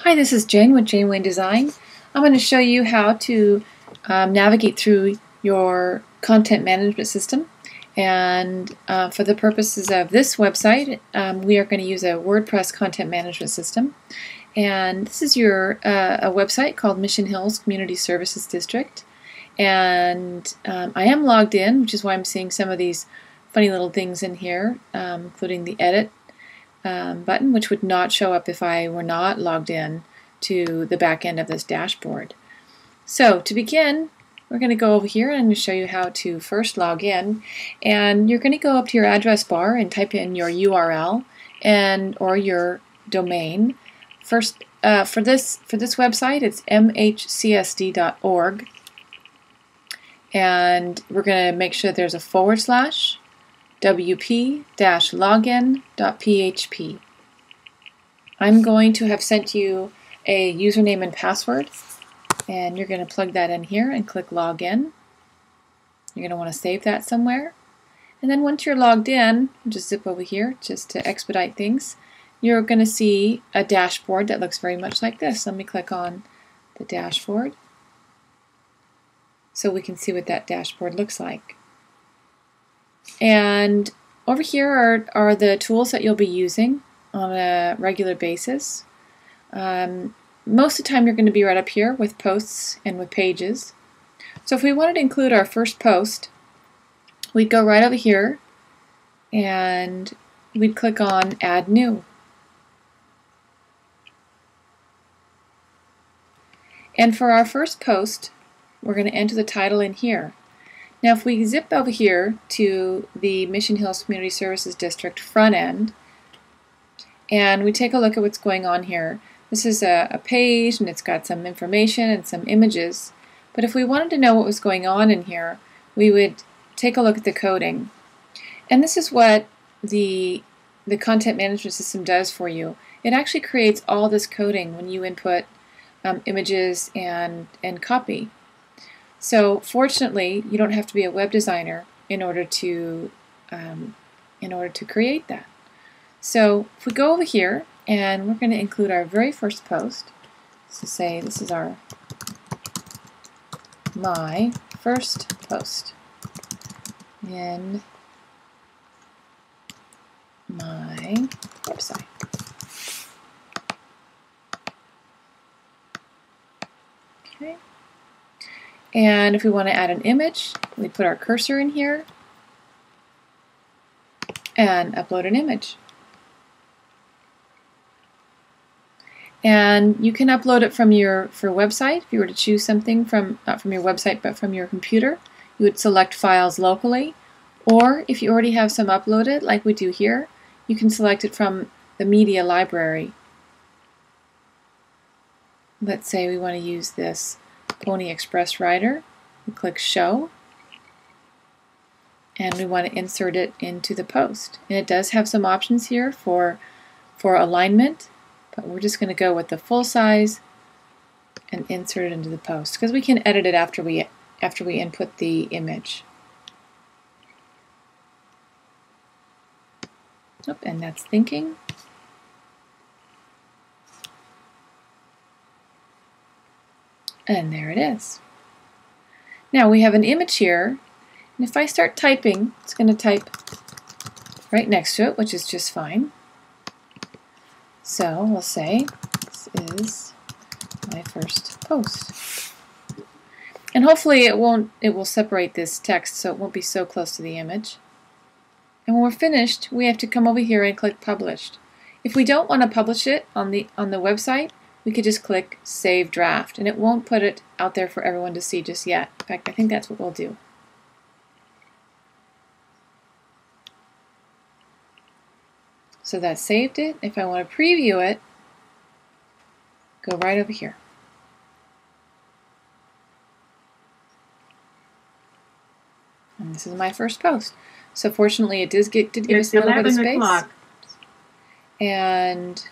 Hi, this is Jen with Janeway Design. I'm going to show you how to navigate through your content management system. And for the purposes of this website, we are going to use a WordPress content management system. And this is your a website called Mission Hills Community Services District. And I am logged in, which is why I'm seeing some of these funny little things in here, including the edit button, which would not show up if I were not logged in to the back end of this dashboard. So to begin, we're going to go over here and I'm going to show you how to first log in. And you're going to go up to your address bar and type in your URL or your domain. First, for this website, it's mhcsd.org, and we're going to make sure there's a / wp-login.php. I'm going to have sent you a username and password, and you're going to plug that in here and click login. You're going to want to save that somewhere. And then once you're logged in, just zip over here just to expedite things. You're going to see a dashboard that looks very much like this. Let me click on the dashboard so we can see what that dashboard looks like. And over here are the tools that you'll be using on a regular basis. Most of the time you're going to be right up here with posts and with pages. So if we wanted to include our first post, we'd go right over here and we'd click on Add New. And for our first post, we're going to enter the title in here. Now if we zip over here to the Mission Hills Community Services District front end and we take a look at what's going on here, this is a page and it's got some information and some images. But if we wanted to know what was going on in here, we would take a look at the coding. And this is what the content management system does for you. It actually creates all this coding when you input images and copy. So fortunately, you don't have to be a web designer in order to create that. So if we go over here and we're going to include our very first post, so say this is my first post in my website. Okay. And if we want to add an image, we put our cursor in here and upload an image. And you can upload it from your website. If you were to choose something from not from your website but from your computer, you would select files locally. Or if you already have some uploaded, like we do here, you can select it from the media library. Let's say we want to use this Pony Express Rider. We click Show, and we want to insert it into the post. And it does have some options here for alignment, but we're just going to go with the full size and insert it into the post because we can edit it after we input the image. Oh, and that's thinking. And there it is. Now we have an image here, and if I start typing, it's going to type right next to it, which is just fine. So we'll say, this is my first post. And hopefully it will separate this text so it won't be so close to the image. And when we're finished, we have to come over here and click Published. If we don't want to publish it on the website, we could just click Save Draft, and it won't put it out there for everyone to see just yet. In fact, I think that's what we'll do. So that saved it. If I want to preview it, go right over here. And this is my first post. So fortunately, it did give us a little bit of space. And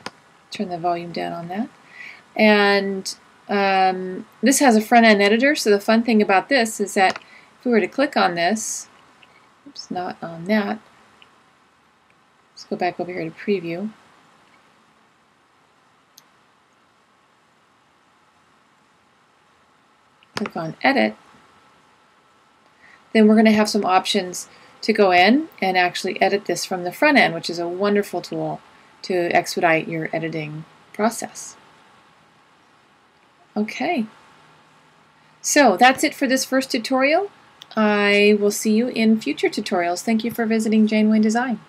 turn the volume down on that. And this has a front-end editor, so the fun thing about this is that if we were to click on this, oops, not on that, let's go back over here to preview. click on Edit, then we're going to have some options to go in and actually edit this from the front end, which is a wonderful tool to expedite your editing process. Okay, so that's it for this first tutorial. I will see you in future tutorials. Thank you for visiting Janeway Design.